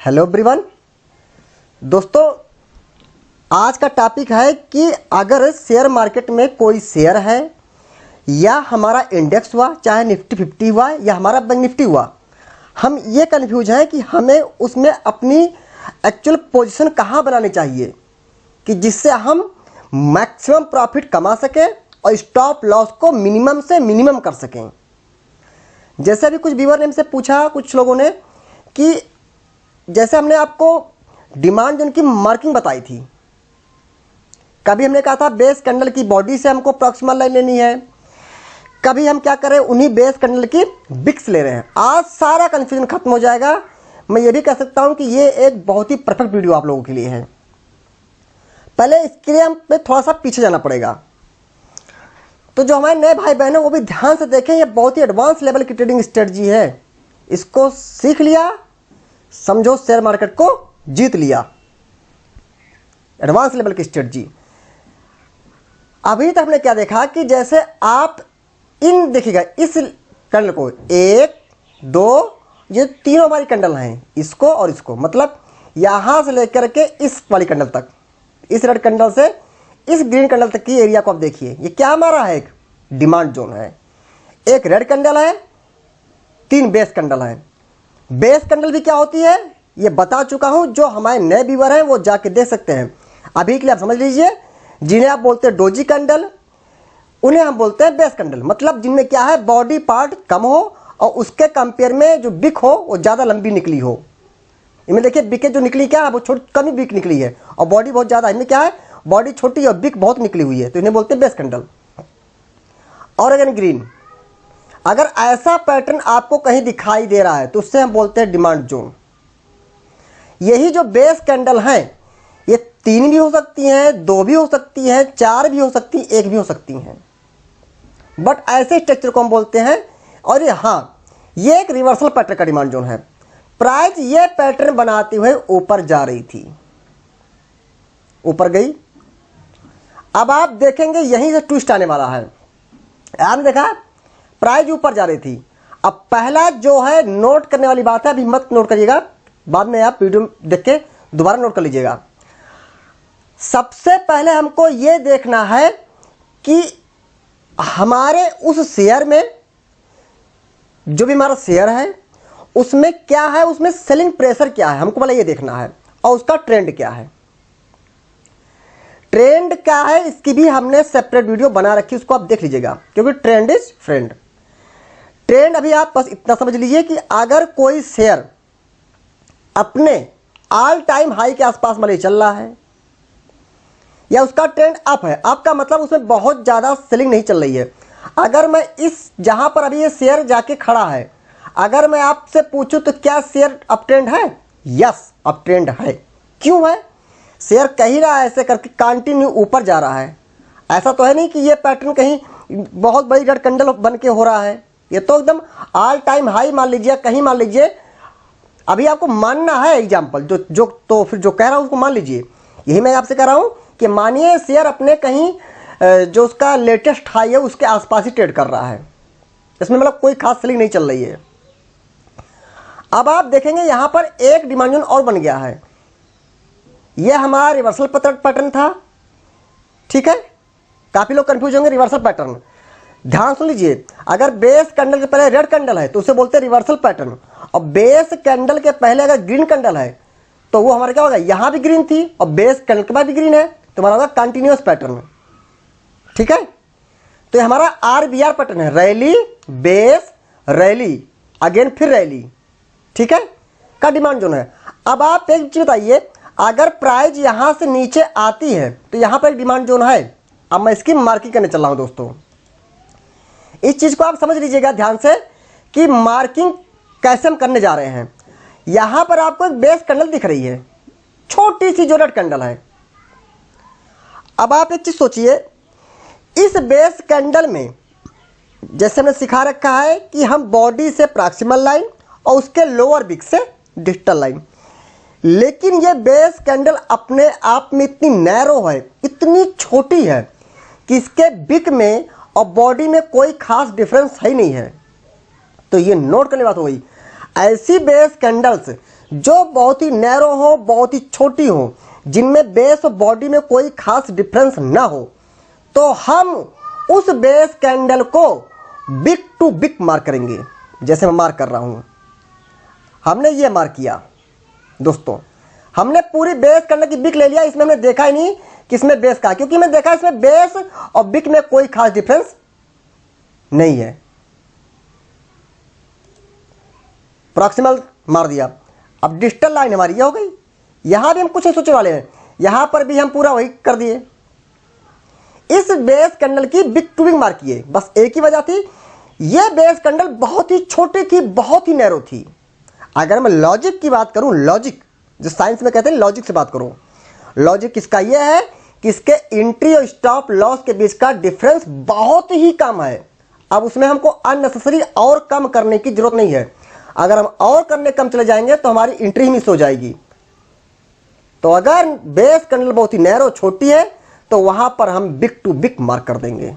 Hello everyone दोस्तों, आज का टॉपिक है कि अगर शेयर मार्केट में कोई शेयर है या हमारा इंडेक्स हुआ, चाहे निफ्टी 50 हुआ या हमारा बैंक निफ्टी हुआ, हम ये कन्फ्यूज हैं कि हमें उसमें अपनी एक्चुअल पोजीशन कहाँ बनानी चाहिए कि जिससे हम मैक्सिमम प्रॉफिट कमा सकें और स्टॉप लॉस को मिनिमम से मिनिमम कर सकें। जैसे अभी कुछ व्यूअर ने हमसे पूछा, कुछ लोगों ने, कि जैसे हमने आपको डिमांड जोन की मार्किंग बताई थी, कभी हमने कहा था बेस कैंडल की बॉडी से हमको प्रॉक्सिमल लाइन लेनी है, कभी हम क्या करें उन्हीं बेस कैंडल की बिक्स ले रहे हैं। आज सारा कन्फ्यूजन खत्म हो जाएगा। मैं ये भी कह सकता हूं कि ये एक बहुत ही परफेक्ट वीडियो आप लोगों के लिए है। पहले इसके लिए हमें थोड़ा सा पीछे जाना पड़ेगा। तो जो हमारे नए भाई बहन हैं वो भी ध्यान से देखें, ये बहुत ही एडवांस लेवल की ट्रेडिंग स्ट्रेटजी है। इसको सीख लिया, समझो शेयर मार्केट को जीत लिया। एडवांस लेवल की स्ट्रेटजी। अभी तक हमने क्या देखा कि जैसे आप इन देखिएगा इस कैंडल को, 1 2 ये तीनों हमारी कैंडल हैं, इसको और इसको, मतलब यहां से लेकर के इस वाली कैंडल तक, इस रेड कैंडल से इस ग्रीन कैंडल तक की एरिया को आप देखिए। ये क्या हमारा है? एक डिमांड जोन है। एक रेड कैंडल है, 3 बेस कैंडल है। बेस कैंडल भी क्या होती है ये बता चुका हूं, जो हमारे नए व्यूअर हैं वो जाके देख सकते हैं। अभी के लिए आप समझ लीजिए, जिन्हें आप बोलते हैं डोजी कैंडल, उन्हें हम बोलते हैं बेस कैंडल। मतलब जिनमें क्या है, बॉडी पार्ट कम हो और उसके कंपेयर में जो बिक हो वो ज़्यादा लंबी निकली हो। इनमें देखिए बिके जो निकली क्या है, वो कम ही बिक निकली है और बॉडी बहुत ज़्यादा। इनमें क्या है, बॉडी छोटी और बिक बहुत निकली हुई है, तो इन्हें बोलते हैं बेस कैंडल। और अगर ग्रीन, अगर ऐसा पैटर्न आपको कहीं दिखाई दे रहा है तो उससे हम बोलते हैं डिमांड जोन। यही जो बेस कैंडल हैं, ये 3 भी हो सकती हैं, 2 भी हो सकती हैं, 4 भी हो सकती हैं, 1 भी हो सकती हैं, बट ऐसे स्ट्रक्चर को हम बोलते हैं। और ये एक रिवर्सल पैटर्न का डिमांड जोन है। प्राइस ये पैटर्न बनाते हुए ऊपर जा रही थी, ऊपर गई। अब आप देखेंगे यहीं से ट्विस्ट आने वाला है। आपने देखा प्राइस ऊपर जा रही थी। अब पहला जो है नोट करने वाली बात है, अभी मत नोट करिएगा, बाद में आप वीडियो देख के दोबारा नोट कर लीजिएगा। सबसे पहले हमको यह देखना है कि हमारे उस शेयर में, जो भी हमारा शेयर है उसमें क्या है, उसमें सेलिंग प्रेशर क्या है, हमको पहले ये देखना है। और उसका ट्रेंड क्या है, ट्रेंड क्या है, इसकी भी हमने सेपरेट वीडियो बना रखी, उसको आप देख लीजिएगा, क्योंकि ट्रेंड इज फ्रेंड। ट्रेंड अभी आप बस इतना समझ लीजिए कि अगर कोई शेयर अपने ऑल टाइम हाई के आसपास मान चल रहा है या उसका ट्रेंड अप है, आपका मतलब उसमें बहुत ज़्यादा सेलिंग नहीं चल रही है। अगर मैं इस जहां पर अभी ये शेयर जाके खड़ा है, अगर मैं आपसे पूछूं तो क्या शेयर अप ट्रेंड है? यस, अप ट्रेंड है। क्यों है? शेयर कह रहा है ऐसे करके कंटिन्यू ऊपर जा रहा है। ऐसा तो है नहीं कि ये पैटर्न कहीं बहुत बड़ी रेड कैंडल बन के हो रहा है। ये तो एकदम ऑल टाइम हाई मान लीजिए, कहीं मान लीजिए, अभी आपको मानना है एग्जांपल, जो तो फिर जो कह रहा हूं उसको मान लीजिए। यही मैं आपसे कह रहा हूं कि मानिए शेयर अपने कहीं जो उसका लेटेस्ट हाई है उसके आसपास ही ट्रेड कर रहा है, इसमें मतलब कोई खास सेलिंग नहीं चल रही है। अब आप देखेंगे यहां पर एक डिमांड जोन और बन गया है। यह हमारा रिवर्सल पैटर्न था, ठीक है। काफी लोग कंफ्यूज होंगे, रिवर्सल पैटर्न। ध्यान सुन लीजिए, अगर बेस कैंडल के पहले रेड कैंडल है तो उसे बोलते हैं रिवर्सल पैटर्न, और बेस कैंडल के पहले अगर ग्रीन कैंडल है तो वो हमारा क्या होगा, यहां भी ग्रीन थी और बेस कैंडल के बाद भी ग्रीन है, तो हमारा होगा कंटिन्यूअस पैटर्न, ठीक है। तो ये हमारा आरबीआर पैटर्न है, रैली बेस रैली अगेन फिर रैली, ठीक है, का डिमांड जोन है। अब आप एक चीज बताइए, अगर प्राइस यहां से नीचे आती है तो यहां पर एक डिमांड जोन है। अब मैं इसकी मार्किंग करने चल रहा हूं दोस्तों, इस चीज को आप समझ लीजिएगा ध्यान से कि मार्किंग कैसे हम करने जा रहे हैं। यहां पर आपको एक बेस कैंडल दिख रही है, छोटी सी जो रेड कैंडल है। अब आप एक चीज सोचिए, इस बेस कैंडल में जैसे हमने सिखा रखा है कि हम बॉडी से प्रॉक्सिमल लाइन और उसके लोअर बिग से डिस्टल लाइन, लेकिन ये बेस कैंडल अपने आप में इतनी नैरो है, इतनी छोटी है कि इसके बिग में और बॉडी में कोई खास डिफरेंस है ही नहीं है। तो ये नोट करने की बात हो गई। ऐसी बेस कैंडल्स जो बहुत ही नैरो हो, बहुत ही छोटी हो, जिनमें बेस और बॉडी में कोई खास डिफरेंस ना हो, तो हम उस बेस कैंडल को बिग टू बिग मार्क करेंगे। जैसे मैं मार्क कर रहा हूं, हमने ये मार्क किया दोस्तों, हमने पूरी बेस कैंडल की बिग ले लिया। इसमें हमने देखा ही नहीं कि इसमें बेस का, क्योंकि मैंने देखा इसमें बेस और बिग में कोई खास डिफरेंस नहीं है। प्रॉक्सिमल मार दिया। अब डिजिटल लाइन हमारी ये हो गई। यहां भी हम कुछ नहीं सोचने वाले हैं, यहां पर भी हम पूरा वही कर दिए। इस बेस कैंडल की बिग टू बिग मार्क किए, बस एक ही वजह थी, यह बेस कैंडल बहुत ही छोटी थी, बहुत ही नैरो थी। अगर मैं लॉजिक की बात करूं, लॉजिक जो साइंस में कहते हैं लॉजिक से बात करो, लॉजिक किसका यह है कि इसके एंट्री और स्टॉप लॉस के बीच का डिफरेंस बहुत ही कम है। अब उसमें हमको अननेसेसरी और कम करने की जरूरत नहीं है। अगर हम और करने कम चले जाएंगे तो हमारी एंट्री मिस हो जाएगी। तो अगर बेस कैंडल बहुत ही नैरो छोटी है तो वहां पर हम बिग टू बिग मार्क कर देंगे।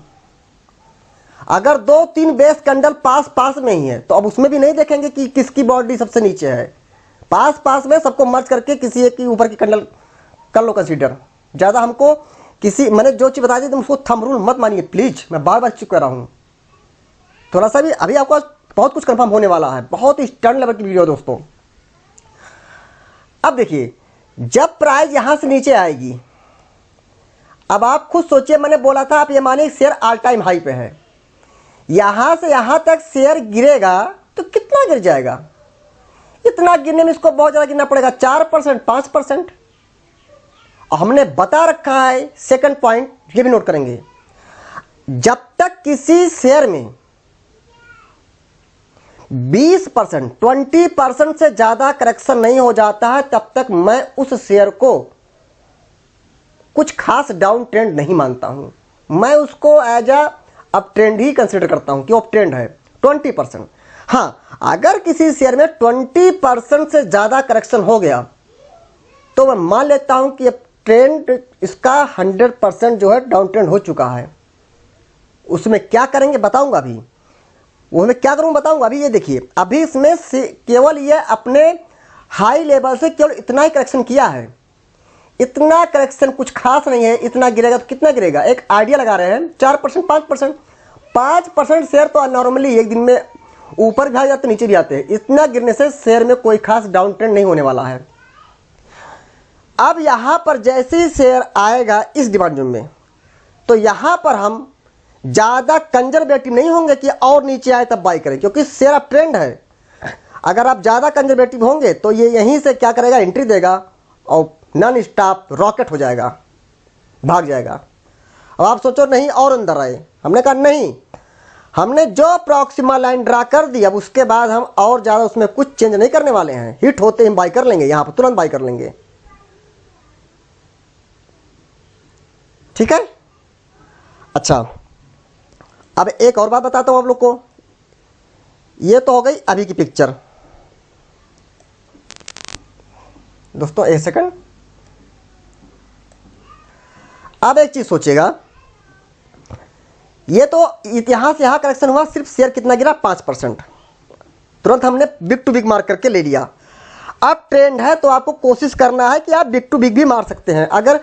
अगर 2-3 बेस कैंडल पास पास में ही है तो अब उसमें भी नहीं देखेंगे कि किसकी बॉडी सबसे नीचे है। पास पास में सबको मर्ज करके किसी एक की ऊपर की कैंडल कर लो कंसीडर। ज़्यादा हमको किसी, मैंने जो चीज़ बता दी तुम उसको थंब रूल मत मानिए प्लीज़, मैं बार बार चुप कर रहा हूँ। थोड़ा सा भी अभी आपको बहुत कुछ कंफर्म होने वाला है, बहुत ही स्टैंड लेवल की वीडियो दोस्तों। अब देखिए, जब प्राइस यहां से नीचे आएगी, अब आप खुद सोचिए, मैंने बोला था आप ये मानिए शेयर ऑल टाइम हाई पे है, यहां से यहां तक शेयर गिरेगा तो कितना गिर जाएगा? इतना गिरने में इसको बहुत ज्यादा गिरना पड़ेगा, 4%, 5%। और हमने बता रखा है सेकंड पॉइंट, ये भी नोट करेंगे, जब तक किसी शेयर में 20%, 20% से ज्यादा करेक्शन नहीं हो जाता है तब तक मैं उस शेयर को कुछ खास डाउन ट्रेंड नहीं मानता हूं। मैं उसको एज अप ट्रेंड ही कंसीडर करता हूं कि अप ट्रेंड है 20%। हां, अगर किसी शेयर में 20% से ज्यादा करेक्शन हो गया तो मैं मान लेता हूं कि ट्रेंड इसका 100% जो है डाउन ट्रेंड हो चुका है। उसमें क्या करेंगे बताऊंगा अभी, वो मैं क्या करूंगा बताऊंगा अभी। ये देखिए, अभी इसमें केवल ये अपने हाई लेवल से केवल इतना ही करेक्शन किया है, इतना करेक्शन कुछ खास नहीं है। इतना गिरेगा तो कितना गिरेगा, एक आइडिया लगा रहे हैं, 4%, 5%। 5% शेयर तो नॉर्मली एक दिन में ऊपर भी आ जाते नीचे भी आते हैं। इतना गिरने से शेयर में कोई खास डाउन ट्रेंड नहीं होने वाला है। अब यहां पर जैसे ही शेयर आएगा इस डिमांड जोन में, तो यहां पर हम ज्यादा कंजर्वेटिव नहीं होंगे कि और नीचे आए तब बाई करें, क्योंकि शेयर अब ट्रेंड है। अगर आप ज्यादा कंजर्वेटिव होंगे तो ये यहीं से क्या करेगा, एंट्री देगा और नॉन स्टॉप रॉकेट हो जाएगा, भाग जाएगा। अब आप सोचो नहीं और अंदर आए, हमने कहा नहीं, हमने जो प्रॉक्सिमा लाइन ड्रा कर दी, अब उसके बाद हम और ज्यादा उसमें कुछ चेंज नहीं करने वाले हैं। हिट होते ही हम बाई कर लेंगे, यहां पर तुरंत बाई कर लेंगे, ठीक है। अच्छा, अब एक और बात बताता हूं आप लोग को। ये तो हो गई अभी की पिक्चर दोस्तों, एक सेकंड। अब एक चीज सोचिएगा, ये तो यहां से यहां करेक्शन हुआ, सिर्फ शेयर कितना गिरा, 5%। तुरंत हमने बिग टू बिग मार्क करके ले लिया। अब ट्रेंड है तो आपको कोशिश करना है कि आप बिग टू बिग भी मार सकते हैं। अगर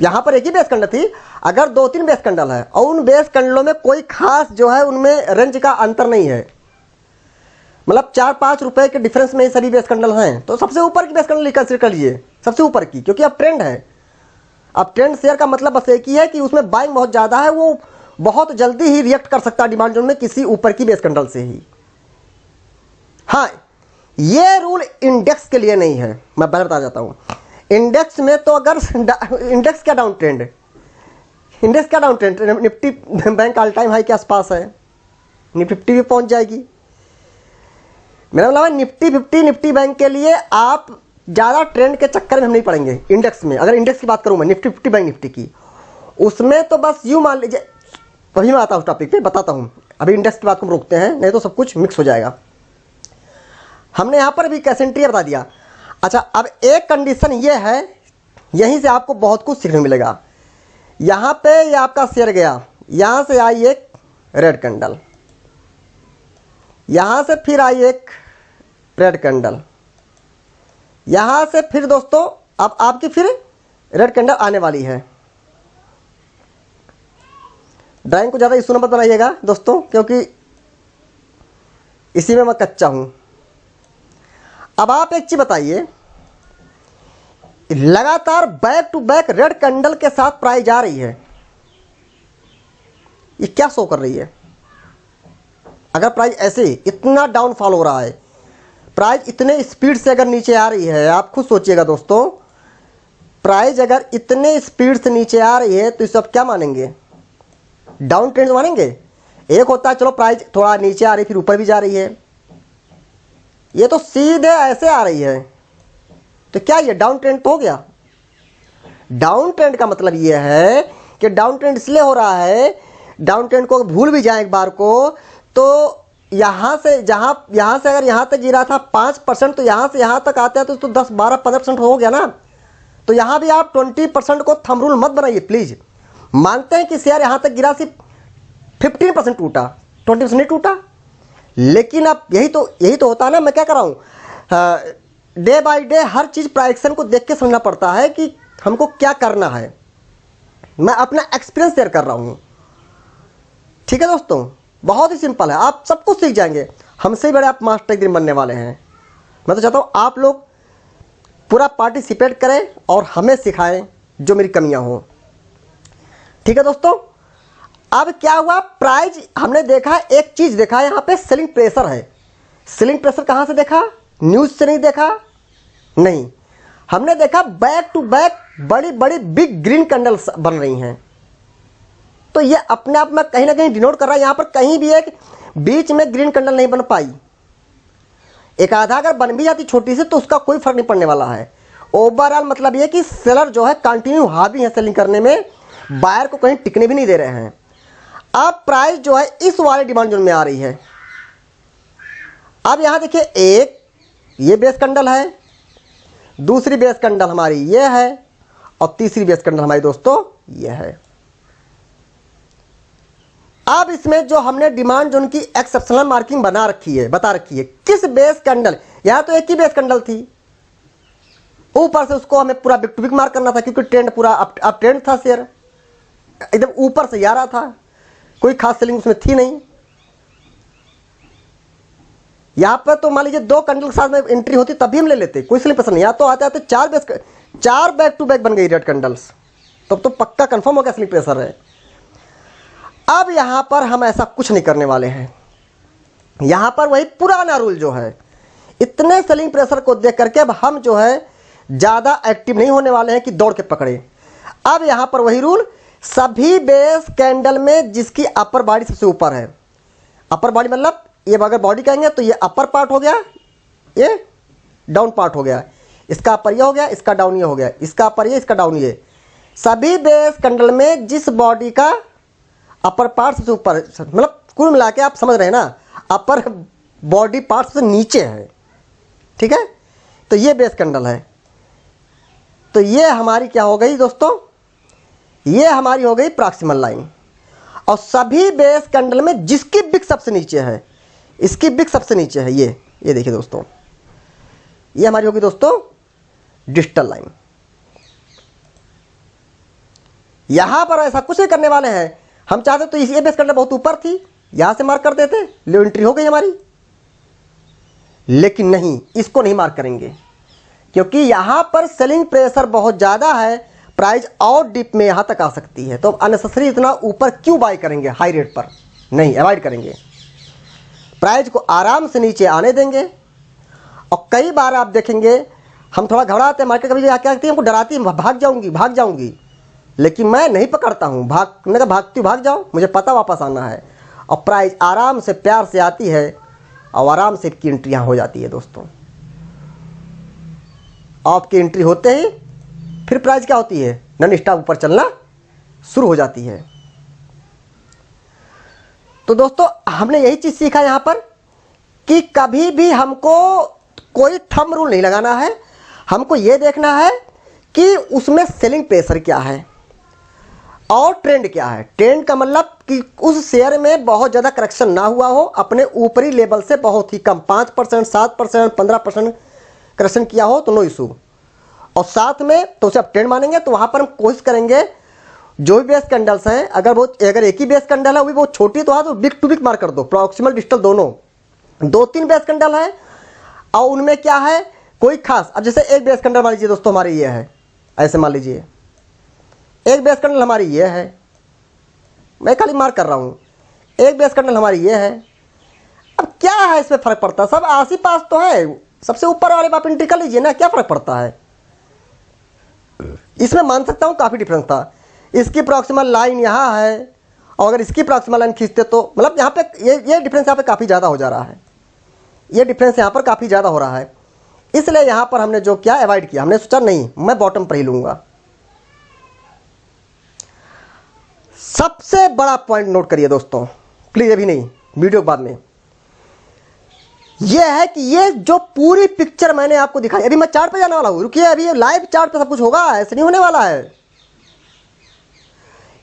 यहां पर एक ही बेस कैंडल थी, अगर 2-3 बेस कैंडल है और उन बेस कैंडलों में कोई खास जो है उनमें रेंज का अंतर नहीं है, मतलब 4-5 रुपए के डिफरेंस में सभी बेस कैंडल हैं, तो सबसे ऊपर की बेस कैंडल कंसीडर कर लीजिए, सबसे ऊपर की, क्योंकि अब ट्रेंड है। अब ट्रेंड शेयर का मतलब बस एक ही है कि उसमें बाइंग बहुत ज्यादा है, वो बहुत जल्दी ही रिएक्ट कर सकता है डिमांड जोन में किसी ऊपर की बेस कैंडल से ही। हाँ, ये रूल इंडेक्स के लिए नहीं है, मैं पहले बता जाता हूं। इंडेक्स में तो अगर इंडेक्स क्या डाउन ट्रेंड, इंडेक्स क्या down trend, Nifty bank all time high के आसपास है, निफ्टी 50 भी पहुंच जाएगी। मेरा मतलब है निफ्टी 50, निफ्टी बैंक के लिए आप ज़्यादा ट्रेंड के चक्कर में हम नहीं पड़ेंगे। इंडेक्स में अगर इंडेक्स की बात करूं मैं, निफ्टी 50 बैंक निफ्टी की, उसमें तो बस यूँ मान लीजिए, वही मैं आता हूँ टॉपिक पे बताता हूँ। अभी इंडेक्स की बात को हम रोकते हैं, नहीं तो सब कुछ मिक्स हो जाएगा। हमने यहाँ पर भी कैसेंट्री बता दिया। अच्छा, अब एक कंडीशन ये है, यहीं से आपको बहुत कुछ सीखने मिलेगा। यहाँ पे ये आपका शेयर गया, यहाँ से आई एक रेड कैंडल, यहाँ से फिर आई एक रेड कैंडल, यहां से फिर दोस्तों अब आपकी फिर रेड कैंडल आने वाली है। ड्राइंग को ज़्यादा इशू मत बनाइएगा दोस्तों, क्योंकि इसी में मैं कच्चा हूं। अब आप एक चीज बताइए, लगातार back to back red candle के साथ प्राइस जा रही है, ये क्या शो कर रही है? अगर प्राइस ऐसे इतना डाउनफॉल हो रहा है, प्राइस इतने स्पीड से अगर नीचे आ रही है, आप खुद सोचिएगा दोस्तों, प्राइस अगर इतने स्पीड से नीचे आ रही है तो इसे आप क्या मानेंगे? डाउन ट्रेंड मानेंगे? एक होता है चलो प्राइस थोड़ा नीचे आ रही फिर ऊपर भी जा रही है, ये तो सीधे ऐसे आ रही है, तो क्या ये डाउन ट्रेंड तो हो गया? डाउन ट्रेंड का मतलब ये है कि डाउन ट्रेंड इसलिए हो रहा है, डाउन ट्रेंड को भूल भी जाए एक बार को, तो यहां से यहां से अगर यहां तक गिरा था 5%, तो यहां से यहां तक आते हैं तो 10 12 15% हो गया ना। तो यहां भी आप 20% को थंब रूल मत बनाइए प्लीज। मानते हैं कि शेयर यहां तक गिरा, सिर्फ 15% टूटा, 20% नहीं टूटा, लेकिन अब यही तो होता है ना। मैं क्या कर रहा हूं, डे बाय डे हर चीज प्राइक्शन को देख के समझना पड़ता है कि हमको क्या करना है। मैं अपना एक्सपीरियंस शेयर कर रहा हूं, ठीक है दोस्तों, बहुत ही सिंपल है, आप सब कुछ सीख जाएंगे। हमसे बड़े आप मास्टर एक दिन बनने वाले हैं। मैं तो चाहता हूं आप लोग पूरा पार्टिसिपेट करें और हमें सिखाएं जो मेरी कमियां हो, ठीक है दोस्तों। अब क्या हुआ, प्राइस हमने देखा, एक चीज देखा यहां पे सेलिंग प्रेशर है। सेलिंग प्रेशर कहां से देखा? न्यूज से नहीं देखा, नहीं, हमने देखा बैक टू बैक बड़ी बड़ी बिग ग्रीन कैंडल्स बन रही हैं। तो ये अपने आप में कहीं ना कहीं डिनोट कर रहा है, यहां पर कहीं भी एक बीच में ग्रीन कैंडल नहीं बन पाई। एक आधा अगर बन भी जाती छोटी सी तो उसका कोई फर्क नहीं पड़ने वाला है। ओवरऑल मतलब ये कि सेलर जो है कंटिन्यू हावी है सेलिंग करने में, बायर को कहीं टिकने भी नहीं दे रहे हैं। अब प्राइस जो है इस वाले डिमांड जोन में आ रही है। अब यहां देखिए, एक ये बेस कैंडल है, दूसरी बेस कैंडल हमारी ये है, और तीसरी बेस कैंडल हमारी दोस्तों ये है। अब इसमें जो हमने डिमांड जोन की एक्सेप्शनल मार्किंग बता रखी है किस बेस कैंडल, यहां तो एक ही बेस कैंडल थी, ऊपर से उसको हमें पूरा बिग टू बिग मार्क करना था, क्योंकि ट्रेंड पूरा अप ट्रेंड था, शेयर एकदम ऊपर से आ रहा था, कोई खास सेलिंग उसमें थी नहीं। यहां पर तो मान लीजिए 2 कैंडल के साथ में एंट्री होती तभी हम ले लेते, कोई सेलिंग पसंद नहीं। या तो आते आते 4 बैक टू बैक बन गई रेड कैंडल्स, तब तो पक्का कंफर्म हो गया सेलिंग प्रेशर है। अब यहां पर हम ऐसा कुछ नहीं करने वाले हैं, यहां पर वही पुराना रूल जो है, इतने सेलिंग प्रेशर को देख करके अब हम जो है ज्यादा एक्टिव नहीं होने वाले हैं कि दौड़ के पकड़े। अब यहां पर वही रूल, सभी बेस कैंडल में जिसकी अपर बॉडी सबसे ऊपर है, अपर बॉडी मतलब ये अगर बॉडी कहेंगे तो ये अपर पार्ट हो गया, ये डाउन पार्ट हो गया, इसका अपर ये हो गया, इसका डाउन ये हो गया, इसका अपर ये, इसका डाउन ये। सभी बेस कैंडल में जिस बॉडी का अपर पार्ट सबसे ऊपर, मतलब कुल मिला के आप समझ रहे हैं ना, अपर बॉडी पार्ट से नीचे है, ठीक है। तो ये बेस कैंडल है, तो ये हमारी क्या हो गई दोस्तों, ये हमारी हो गई प्रॉक्सिमल लाइन। और सभी बेस कैंडल में जिसकी बिग सबसे नीचे है, इसकी बिग सबसे नीचे है, ये देखिए दोस्तों, ये हमारी होगी दोस्तों डिजिटल लाइन। यहां पर ऐसा कुछ नहीं करने वाले हैं, हम चाहते तो ये बेस कैंडल बहुत ऊपर थी, यहां से मार्क कर देते, लो एंट्री हो गई हमारी, लेकिन नहीं, इसको नहीं मार्क करेंगे, क्योंकि यहां पर सेलिंग प्रेशर बहुत ज्यादा है, प्राइस और डिप में यहां तक आ सकती है। तो अननेसेसरी इतना ऊपर क्यों बाय करेंगे हाई रेट पर, नहीं, अवॉइड करेंगे, प्राइस को आराम से नीचे आने देंगे। और कई बार आप देखेंगे हम थोड़ा घबराते हैं, मार्केट कभी क्या कहती है, हमको डराती है, भाग जाऊंगी, लेकिन मैं नहीं पकड़ता हूं, भाग जाओ, मुझे पता वापस आना है। और प्राइस आराम से प्यार से आती है और आराम से की एंट्री यहां हो जाती है दोस्तों। आपकी एंट्री होते ही फिर प्राइस क्या होती है, नॉन स्टॉप ऊपर चलना शुरू हो जाती है। तो दोस्तों हमने यही चीज सीखा यहां पर कि कभी भी हमको कोई थंब रूल नहीं लगाना है, हमको यह देखना है कि उसमें सेलिंग प्रेशर क्या है और ट्रेंड क्या है। ट्रेंड का मतलब कि उस शेयर में बहुत ज़्यादा करेक्शन ना हुआ हो, अपने ऊपरी लेवल से बहुत ही कम 5%, 7%, 15% करेक्शन किया हो तो नो इशू, और साथ में तो उसे आप ट्रेंड मानेंगे। तो वहां पर हम कोशिश करेंगे जो भी बेस कैंडल्स हैं, अगर एक ही बेस कैंडल है वो भी बहुत छोटी तो तो बिग टू बिग मार्क कर दो, प्रॉक्सिमल डिजिटल दोनों। 2-3 बेस कैंडल है और उनमें क्या है कोई खास, अब जैसे एक बेस कैंडल मान लीजिए दोस्तों हमारी ये है, ऐसे मान लीजिए एक बेस कैंडल हमारी ये है, मैं खाली मार्क कर रहा हूँ, एक बेस कैंडल हमारी ये है। अब क्या है इसमें फर्क पड़ता है, सब आस ही पास तो है, सबसे ऊपर वाले आप एंट्री कर लीजिए ना, क्या फर्क पड़ता है इसमें। मान सकता हूँ काफ़ी डिफरेंस था, इसकी प्रॉक्सिमल लाइन यहाँ है और अगर इसकी प्रॉक्सिमल लाइन खींचते तो मतलब यहाँ पे ये डिफरेंस यहाँ पे काफ़ी ज़्यादा हो जा रहा है, ये डिफरेंस यहाँ पर काफ़ी ज़्यादा हो रहा है, इसलिए यहाँ पर हमने जो किया अवॉइड किया, हमने सोचा नहीं मैं बॉटम पर ही लूँगा। सबसे बड़ा पॉइंट नोट करिए दोस्तों प्लीज़, अभी नहीं वीडियो के बाद में, यह है कि ये जो पूरी पिक्चर मैंने आपको दिखाई, अभी मैं चार्ट पे जाने वाला हूँ, रुकिए अभी ये लाइव चार्ट पे सब कुछ होगा, ऐसे नहीं होने वाला है।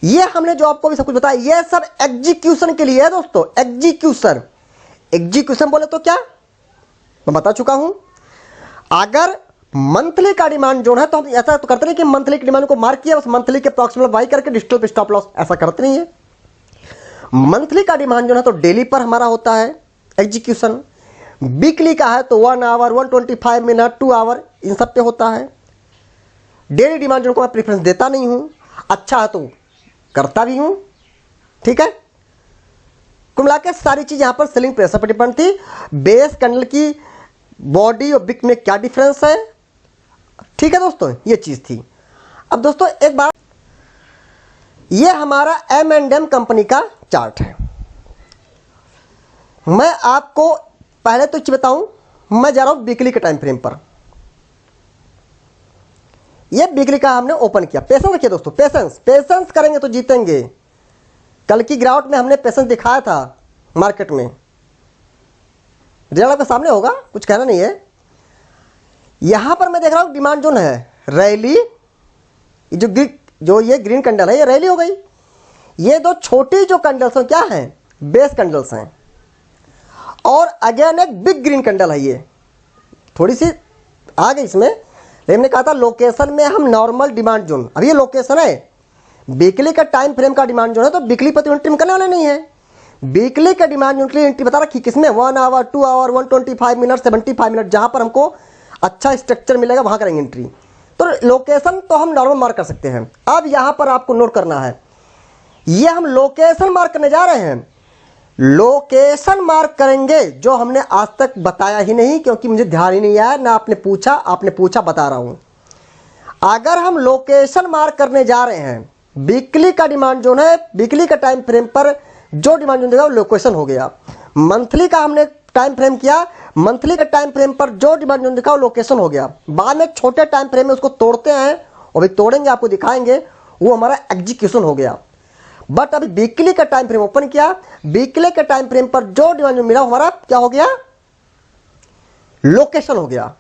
ये हमने जो आपको भी सब कुछ बताया ये सब एग्जीक्यूशन के लिए है दोस्तों, एग्जीक्यूशन। एग्जीक्यूशन बोले तो क्या मैं बता चुका हूं, अगर मंथली का डिमांड जोन है तो हम ऐसा तो करते नहीं कि मंथली की डिमांड को मार्क किया बस मंथली के अप्रॉक्सिमेट बाई करके डिजिटल पे स्टॉप लॉस, ऐसा करते नहीं है। मंथली का डिमांड जोन है तो डेली पर हमारा होता है एग्जीक्यूशन, वीकली का है तो 1 आवर 125 मिनट 2 आवर इन सब पे होता है। डेली डिमांड जोन को मैं प्रेफरेंस देता नहीं हूं, अच्छा है तो करता भी हूं, ठीक है। कुल मिला के सारी चीज यहां पर सेलिंग प्रेशर पर डिपेंड थी, बेस कैंडल की बॉडी और विक में क्या डिफरेंस है, ठीक है दोस्तों, ये चीज थी। अब दोस्तों एक बात, ये हमारा M&M कंपनी का चार्ट है। मैं आपको पहले तो चीज बताऊं, मैं जा रहा हूं वीकली के टाइम फ्रेम पर। ये वीकली का हमने ओपन किया, पेशेंस रखिए दोस्तों, पेशेंस करेंगे तो जीतेंगे। कल की गिरावट में हमने पेशेंस दिखाया था मार्केट में, रिजल्ट आपके सामने होगा, कुछ कहना नहीं है। यहां पर मैं देख रहा हूं डिमांड जोन है रैली, जो ये ग्रीन कैंडल है ये रैली हो गई। ये दो छोटी जो कैंडल्स हैं क्या हैं, बेस कैंडल्स हैं, और अगेन एक बिग ग्रीन कैंडल है, ये थोड़ी सी आ गई इसमें, लेकिन हमने कहा था लोकेशन में हम नॉर्मल डिमांड जोन, अभी ये लोकेशन है, वीकली का टाइम फ्रेम का डिमांड जोन है तो वीकली पर तो एंट्री करने वाले नहीं है। वीकली का डिमांड जोन के लिए एंट्री बता रखी किसमें, 1 आवर 2 आवर 125 मिनट 75 मिनट, जहां पर हमको अच्छा स्ट्रक्चर मिलेगा वहां करेंगे एंट्री। तो लोकेशन तो हम नॉर्मल मार्क कर सकते हैं। अब यहां पर आपको नोट करना है, ये हम लोकेशन मार्क करने जा रहे हैं, लोकेशन मार्क करेंगे जो हमने आज तक बताया ही नहीं, क्योंकि मुझे ध्यान ही नहीं आया ना, आपने पूछा बता रहा हूं। अगर हम लोकेशन मार्क करने जा रहे हैं, वीकली का डिमांड जोन है, वीकली का टाइम फ्रेम पर जो डिमांड जोन देगा वो लोकेशन हो गया। मंथली का हमने टाइम फ्रेम किया, मंथली के टाइम फ्रेम पर जो डिमांड जोन दिखा वो लोकेशन हो गया। बाद में छोटे टाइम फ्रेम में उसको तोड़ते हैं और भी तोड़ेंगे, आपको दिखाएंगे, वो हमारा एग्जीक्यूशन हो गया। बट अभी वीकली का टाइम फ्रेम ओपन किया, वीकली के टाइम फ्रेम पर जो डिमांड जोन मिला हमारा क्या हो गया, लोकेशन हो गया।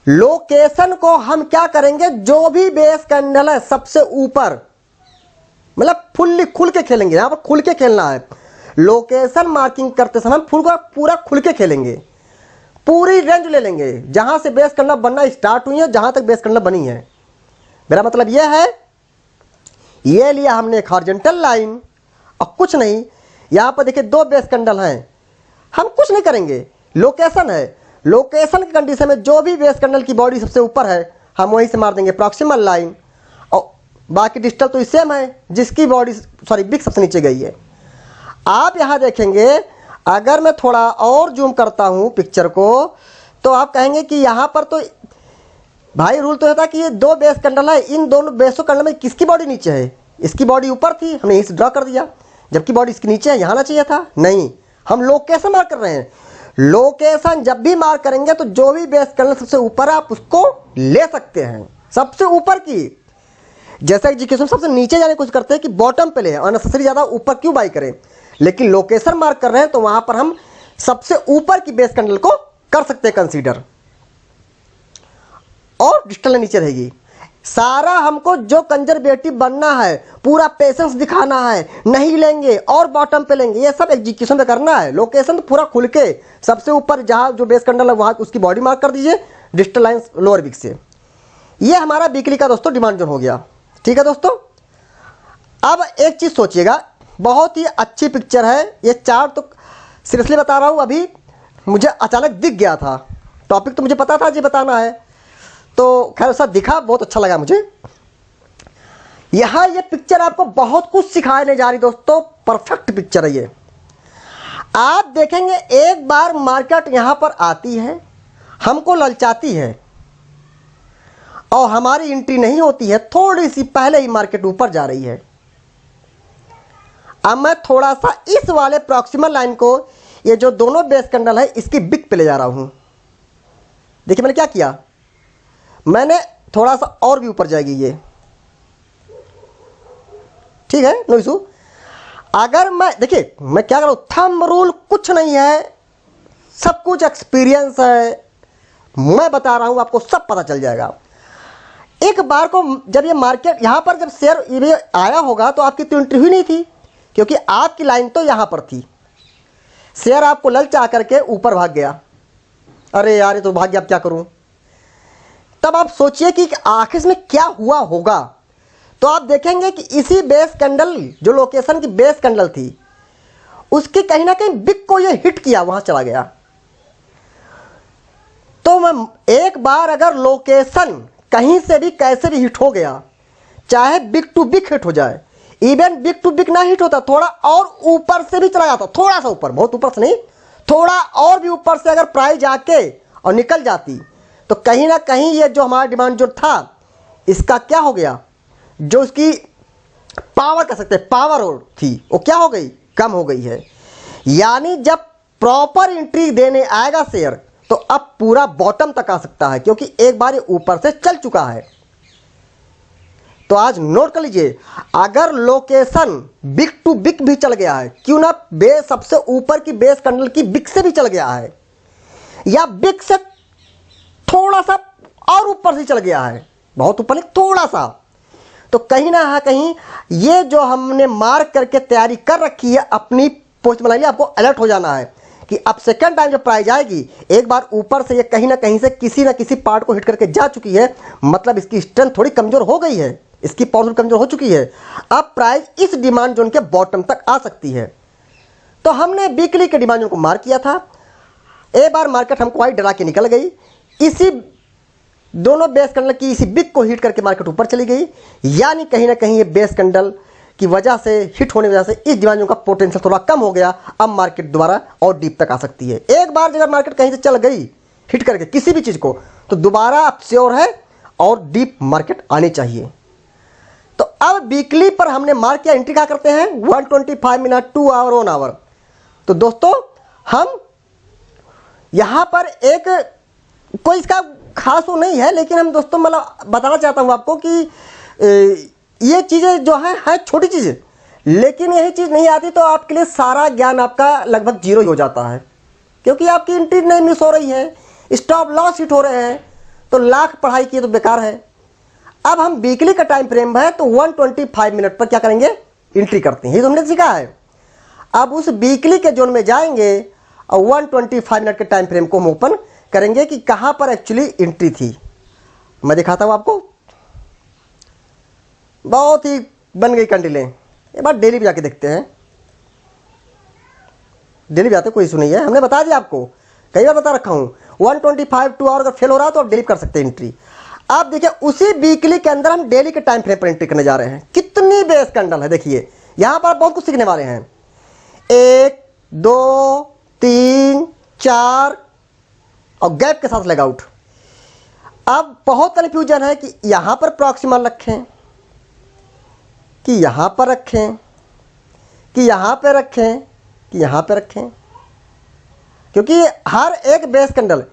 लोकेशन को हम क्या करेंगे, जो भी बेस कैंडल है सबसे ऊपर, मतलब फुल्ली खुल के खेलेंगे, यहां पर खुल के खेलना है। लोकेशन मार्किंग करते समय पूरा खुल के खेलेंगे, पूरी रेंज ले लेंगे, जहां से बेस कैंडल बनना स्टार्ट हुई है, जहां तक बेस कैंडल बनी है। मेरा मतलब यह है, ये लिया हमने एक हॉरिजॉन्टल लाइन और कुछ नहीं, यहां पर देखिए 2 बेस कैंडल हैं, हम कुछ नहीं करेंगे, लोकेशन है, लोकेशन की कंडीशन में जो भी बेस कैंडल की बॉडी सबसे ऊपर है हम वहीं से मार देंगे प्रॉक्सिमल लाइन, और बाकी डिजिटल तो सेम है, जिसकी बॉडी बिग सबसे नीचे गई है। आप यहां देखेंगे, अगर मैं थोड़ा और जूम करता हूं पिक्चर को तो आप कहेंगे कि यहां पर तो भाई रूल तो होता कि ये 2 बेस कैंडल है, इन दोनों बेसों कैंडल में किसकी बॉडी नीचे है, इसकी बॉडी ऊपर थी, हमने यहीं से ड्रॉ कर दिया, जबकि बॉडी इसके नीचे है, यहां आना चाहिए था, नहीं, हम लोकेशन मार्क कर रहे हैं। लोकेशन जब भी मार्क करेंगे तो जो भी बेस कैंडल सबसे ऊपर है आप उसको ले सकते हैं, सबसे ऊपर की। जैसा एग्जीक्यूशन सबसे नीचे जाने की कोशिश करते हैं कि बॉटम पे ले, अननेसेसरी ज्यादा ऊपर क्यों बाई करें, लेकिन लोकेशन मार्क कर रहे हैं तो वहां पर हम सबसे ऊपर की बेस कैंडल को कर सकते हैं कंसीडर, और डिजिटल नीचे रहेगी। सारा हमको जो कंजर्वेटिव बनना है, पूरा पेशेंस दिखाना है, नहीं लेंगे और बॉटम पे लेंगे, ये सब एग्जीक्यूशन में करना है। लोकेशन तो पूरा खुल के सबसे ऊपर जहाँ जो बेस कैंडल है वहाँ उसकी बॉडी मार्क कर दीजिए डिजिटल लाइंस लोअर विक से। ये हमारा वीकली का दोस्तों डिमांड जोन हो गया। ठीक है दोस्तों, अब एक चीज़ सोचिएगा, बहुत ही अच्छी पिक्चर है ये चार्ट, तो सीरियसली बता रहा हूँ, अभी मुझे अचानक दिख गया था, टॉपिक तो मुझे पता था जी बताना है, तो खैर ऐसा दिखा, बहुत अच्छा लगा मुझे। यहाँ ये पिक्चर आपको बहुत कुछ सिखाने जा रही दोस्तों, परफेक्ट पिक्चर है ये। आप देखेंगे एक बार मार्केट यहाँ पर आती है, हमको ललचाती है और हमारी एंट्री नहीं होती है, थोड़ी सी पहले ही मार्केट ऊपर जा रही है। अब मैं थोड़ा सा इस वाले प्रॉक्सिमल लाइन को, ये जो दोनों बेस कैंडल है, इसकी बिग पे ले जा रहा हूं। देखिए मैंने क्या किया, मैंने थोड़ा सा और भी ऊपर जाएगी ये, ठीक है, नो इशू। अगर मैं देखिए मैं क्या कर रहा हूं, थंब रूल कुछ नहीं है, सब कुछ एक्सपीरियंस है, मैं बता रहा हूं, आपको सब पता चल जाएगा। एक बार को जब ये मार्केट यहां पर जब शेयर ये आया होगा तो आपकी तो एंट्री हुई नहीं थी, क्योंकि आपकी लाइन तो यहां पर थी। शेयर आपको ललचा करके ऊपर भाग गया, अरे यार ये तो भाग गया, अब क्या करूं। तब आप सोचिए कि आखिर में क्या हुआ होगा, तो आप देखेंगे कि इसी बेस कैंडल, जो लोकेशन की बेस कैंडल थी, उसकी कहीं ना कहीं बिग को ये हिट किया, वहां चला गया। तो मैं एक बार अगर लोकेशन कहीं से भी कैसे भी हिट हो गया, चाहे बिग टू बिग हिट हो जाए, इवन बिग टू बिग ना हिट होता, थोड़ा और ऊपर से भी चला जाता, थोड़ा सा ऊपर, बहुत ऊपर से नहीं, थोड़ा और भी ऊपर से अगर प्राइस आके और निकल जाती, तो कहीं ना कहीं ये जो हमारा डिमांड जो था, इसका क्या हो गया, जो इसकी पावर कह सकते हैं, पावर और थी, वो क्या हो गई, कम हो गई है। यानी जब प्रॉपर एंट्री देने आएगा शेयर, तो अब पूरा बॉटम तक आ सकता है, क्योंकि एक बार ये ऊपर से चल चुका है। तो आज नोट कर लीजिए, अगर लोकेशन बिग टू बिग भी चल गया है, क्यों ना बेस सबसे ऊपर की बेस कैंडल की बिग से भी चल गया है, या बिग से थोड़ा सा और ऊपर से चल गया है, बहुत ऊपर नहीं, थोड़ा सा, तो कहीं ना कहीं ये जो हमने मार्क करके तैयारी कर रखी है अपनी पोस्ट बनाइए, आपको अलर्ट हो जाना है कि अब सेकंड टाइम जब प्राइस आएगी, एक बार ऊपर से ये कहीं ना कहीं से किसी ना किसी पार्ट को हिट करके जा चुकी है, मतलब इसकी स्ट्रेंथ थोड़ी कमजोर हो गई है, इसकी पावर कमजोर हो चुकी है। अब प्राइस इस डिमांड जोन के बॉटम तक आ सकती है। तो हमने वीकली के डिमांड जोन को मार्क किया था, एक बार मार्केट हमको आई डरा के निकल गई, इसी दोनों बेस कैंडल की इसी बिग को हिट करके मार्केट ऊपर चली गई, यानी कहीं ना कहीं ये बेस कैंडल की वजह से, हिट होने की वजह से इस डिमांड जोन का पोटेंशियल थोड़ा कम हो गया। अब मार्केट दोबारा और डीप तक आ सकती है। एक बार अगर मार्केट कहीं से चल गई हिट करके किसी भी चीज़ को, तो दोबारा अब श्योर है और डीप मार्केट आनी चाहिए। तो अब वीकली पर हमने मार्क किया, एंट्री क्या करते हैं 125 मिनट, 2 आवर, 1 आवर। तो दोस्तों हम यहां पर एक कोई इसका खास वो नहीं है, लेकिन हम दोस्तों मतलब बताना चाहता हूं आपको कि ये चीज़ें जो है छोटी चीज़ें, लेकिन यही चीज़ नहीं आती तो आपके लिए सारा ज्ञान आपका लगभग जीरो ही हो जाता है, क्योंकि आपकी एंट्री नहीं मिस हो रही है, स्टॉप लॉस हिट हो रहे हैं, तो लाख पढ़ाई की तो बेकार है। अब हम वीकली का टाइम फ्रेम है तो 125 मिनट पर क्या करेंगे, एंट्री करते हैं, ये तो हमने सीखा है। अब उस वीकली के जोन में जाएंगे और 125 मिनट के टाइम फ्रेम को हम ओपन करेंगे कि कहां पर एक्चुअली एंट्री थी। मैं दिखाता हूं आपको, बहुत ही बन गई कैंडलें। एक बार डेली भी जाके देखते हैं, डेली भी आते कोई इशू नहीं है, हमने बता दिया आपको, कई बार बता रखा हूं। 125 2 आवर अगर फेल हो रहा है तो आप डेली कर सकते हैं एंट्री। आप देखिए उसी वीकली के अंदर हम डेली के टाइम फ्रेम पर एंट्री करने जा रहे हैं। कितनी बेस कैंडल है, देखिए यहां पर बहुत कुछ सीखने वाले हैं। 1 2 3 4 और गैप के साथ लेग आउट। अब बहुत कन्फ्यूजन है कि यहां पर प्रॉक्सिमल रखें कि यहां पर रखें कि यहां पर रखें कि यहां पर रखें, क्योंकि हर एक बेस कैंडल,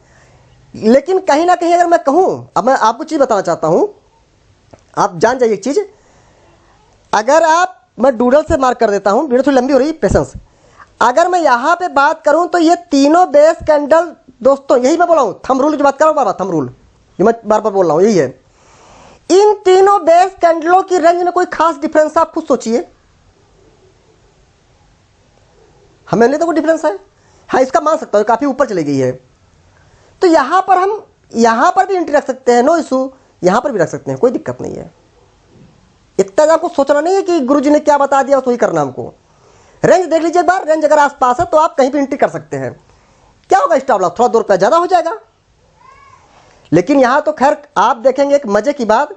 लेकिन कहीं ना कहीं अगर मैं कहूं, अब मैं आपको चीज़ बताना चाहता हूं, आप जान जाइए एक चीज़। अगर आप, मैं डूडल से मार्क कर देता हूं, वीडियो थोड़ी लंबी हो रही, पेशेंस। अगर मैं यहां पे बात करूं तो ये तीनों बेस कैंडल दोस्तों, यही मैं बोल रहा हूं, थंब रूल की बात कर रहा हूं, बाबा थंब रूल जो मैं बार बार बोल रहा हूं, यही है। इन तीनों बेस कैंडलों की रेंज में कोई खास डिफरेंस आप खुद सोचिए, हमें नहीं तो कोई डिफरेंस है। हाँ, इसका मान सकता हूँ काफी ऊपर चली गई है, तो यहां पर हम यहां पर भी एंट्री रख सकते हैं, नो इशू, यहां पर भी रख सकते हैं, कोई दिक्कत नहीं है। इतना आपको सोचना नहीं है कि गुरुजी ने क्या बता दिया वही करना हमको। रेंज देख लीजिए एक बार, रेंज अगर आसपास है तो आप कहीं भी एंट्री कर सकते हैं। क्या होगा, स्टॉप लॉस थोड़ा 2 रुपया ज्यादा हो जाएगा। लेकिन यहां तो खैर आप देखेंगे एक मजे की बात,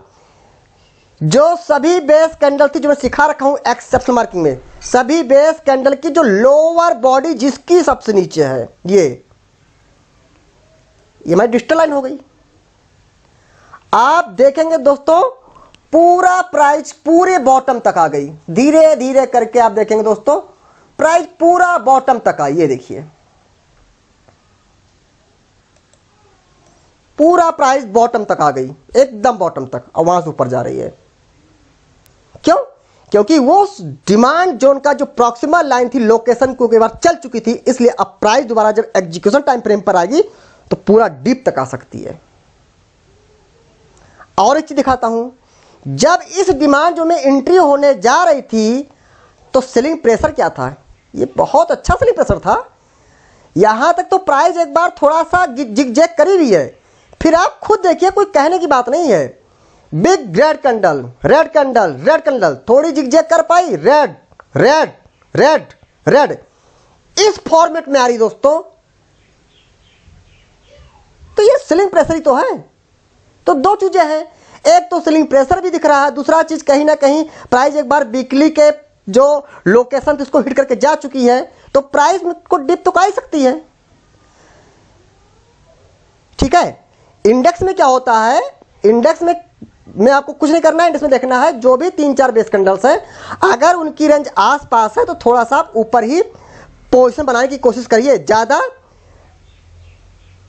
जो सभी बेस कैंडल थी जो मैं सिखा रखा हूं एक्सेप्शनल मार्किंग में, सभी बेस कैंडल की जो लोअर बॉडी जिसकी सबसे नीचे है ये हमारी डिजिटल लाइन हो गई। आप देखेंगे दोस्तों पूरा प्राइस पूरे बॉटम तक आ गई, धीरे धीरे करके आप देखेंगे दोस्तों प्राइस पूरा बॉटम तक आई। ये देखिए पूरा प्राइस बॉटम तक आ गई, एकदम बॉटम तक, और वहां से ऊपर जा रही है। क्यों? क्योंकि वो डिमांड जोन का जो प्रॉक्सिमल लाइन थी, लोकेशन को एक बार चल चुकी थी, इसलिए अब प्राइस दोबारा जब एग्जीक्यूशन टाइम फ्रेम पर आएगी तो पूरा डीप तक आ सकती है। और एक चीज दिखाता हूं, जब इस डिमांड जोन में एंट्री होने जा रही थी तो सेलिंग प्रेशर क्या था, ये बहुत अच्छा सेलिंग प्रेशर था। यहां तक तो प्राइस एक बार थोड़ा सा जिग-जैग करी हुई है, फिर आप खुद देखिए, कोई कहने की बात नहीं है, big red candle, red candle, red candle, थोड़ी जिग-जैग कर पाई, रेड रेड रेड रेड, इस फॉर्मेट में आ रही दोस्तों, तो ये सेलिंग प्रेशर ही तो है। तो 2 चीजें हैं, एक तो सेलिंग प्रेशर भी दिख रहा है, दूसरा चीज कहीं ना कहीं प्राइस एक बार वीकली के जो लोकेशन थी उसको हिट करके जा चुकी है, तो प्राइस को डिप तो आ ही सकती है। ठीक है, इंडेक्स में क्या होता है, इंडेक्स में आपको कुछ नहीं करना है, इंडेक्स में देखना है जो भी 3-4 बेस कैंडल्स है, अगर उनकी रेंज आसपास है तो थोड़ा सा आप ऊपर ही पोजीशन बनाने की कोशिश करिए, ज्यादा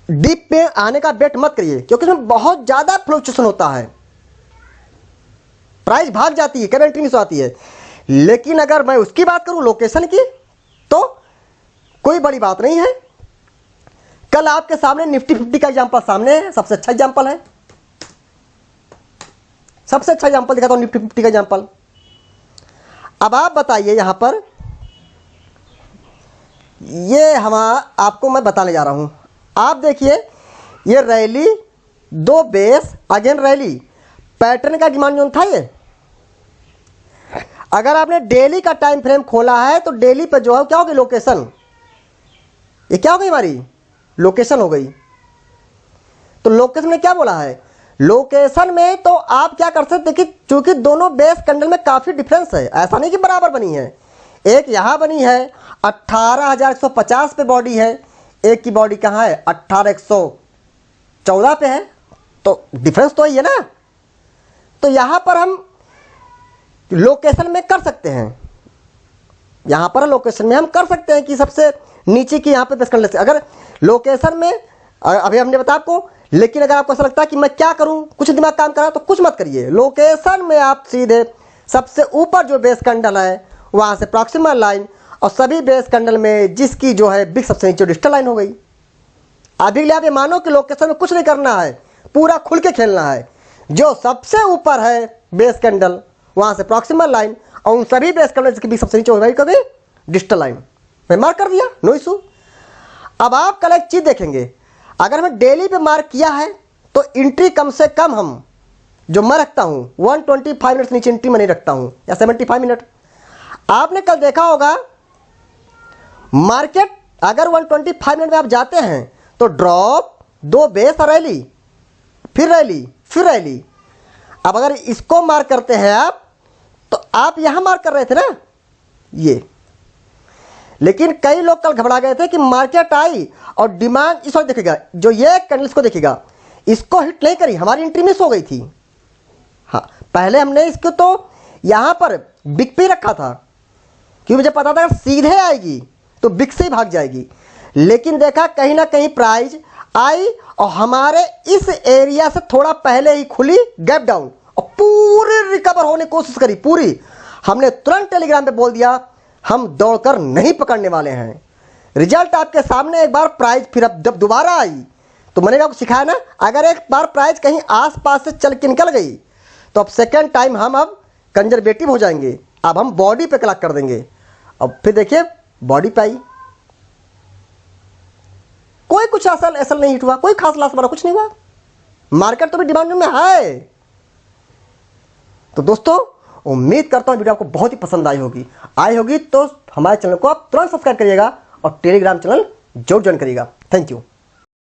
डीप में आने का बेट मत करिए, क्योंकि इसमें बहुत ज्यादा फ्लक्चुएशन होता है, प्राइस भाग जाती है, करेंट मिस आती है। लेकिन अगर मैं उसकी बात करूं लोकेशन की, तो कोई बड़ी बात नहीं है। कल आपके सामने निफ्टी 50 का एग्जांपल सामने है, सबसे अच्छा एग्जांपल है, सबसे अच्छा एग्जांपल दिखाता हूं निफ्टी 50 का एग्जांपल। अब आप बताइए, यहां पर ये आपको मैं बताने जा रहा हूं, आप देखिए ये rally, 2 base again rally, pattern का डिमांड जोन था ये। अगर आपने डेली का टाइम फ्रेम खोला है तो डेली पे जो है क्या होगी, लोकेशन, ये क्या हो गई, हमारी लोकेशन हो गई। तो लोकेशन में क्या बोला है, लोकेशन में तो आप क्या कर सकते, देखिए चूंकि दोनों बेस कैंडल में काफी डिफरेंस है, ऐसा नहीं कि बराबर बनी है, एक यहां बनी है 18,150 पे बॉडी है, एक की बॉडी कहां है 18,114 पे है, तो डिफरेंस तो ही है ना। तो यहां पर हम लोकेशन में कर सकते हैं, यहां पर लोकेशन में हम कर सकते हैं कि सबसे नीचे की यहां पे बेस कैंडल, अगर लोकेशन में अभी हमने बताया आपको। लेकिन अगर आपको ऐसा लगता है कि मैं क्या करूं, कुछ दिमाग काम कर रहा है, तो कुछ मत करिए, लोकेशन में आप सीधे सबसे ऊपर जो बेस कैंडल है वहां से प्रॉक्सिमल लाइन, और सभी बेस कैंडल में जिसकी जो है बिग सबसे नीचे डिजिटल लाइन हो गई। अभी ले आप ये मानो कि लोकेशन में कुछ नहीं करना है, पूरा खुल के खेलना है, जो सबसे ऊपर है बेस कैंडल वहां से प्रॉक्सिमल लाइन, और उन सभी बेस कैंडल जिसकी बिग सबसे नीचे हो गई कभी डिजिटल लाइन, मैं मार्क कर दिया, नो इशू। अब आप कल एक चीज देखेंगे, अगर मैं डेली पे मार्क किया है तो एंट्री कम से कम हम जो मैं रखता हूं 125 मिनट नीचे एंट्री में नहीं रखता हूं, या 75 मिनट। आपने कल देखा होगा मार्केट अगर 125 मिनट में आप जाते हैं तो ड्रॉप, 2 बेस और रैली, फिर रैली, फिर रैली। अब अगर इसको मार्क करते हैं आप, तो आप यहां मार्क कर रहे थे ना ये, लेकिन कई लोग कल घबरा गए थे कि मार्केट आई और डिमांड इस वक्त देखेगा, जो ये कैंडल इसको देखेगा, इसको हिट नहीं करी, हमारी एंट्री मिस हो गई थी। हाँ, पहले हमने इसको तो यहां पर बिग पे रखा था, क्योंकि मुझे पता था अगर सीधे आएगी तो बिग से ही भाग जाएगी, लेकिन देखा कहीं ना कहीं प्राइस आई और हमारे इस एरिया से थोड़ा पहले ही खुली गैप डाउन, और पूरी रिकवर होने की कोशिश करी पूरी। हमने तुरंत टेलीग्राम पे बोल दिया हम दौड़कर नहीं पकड़ने वाले हैं। रिजल्ट आपके सामने, एक बार प्राइस फिर अब जब दोबारा आई तो मैंने आपको सिखाया ना, अगर एक बार प्राइस कहीं आसपास से चल के निकल गई तो अब सेकेंड टाइम हम अब कंजर्वेटिव हो जाएंगे, अब हम बॉडी पे क्लिक कर देंगे। अब फिर देखिए बॉडी पे आई, कोई कुछ ऐसा नहीं हिट हुआ, कोई खास लास्ट वाला कुछ नहीं हुआ, मार्केट तो भी डिमांड में है। तो दोस्तों उम्मीद करता हूं वीडियो आपको बहुत ही पसंद आई होगी तो हमारे चैनल को आप तुरंत सब्सक्राइब करिएगा और टेलीग्राम चैनल जरूर ज्वाइन करिएगा। Thank you.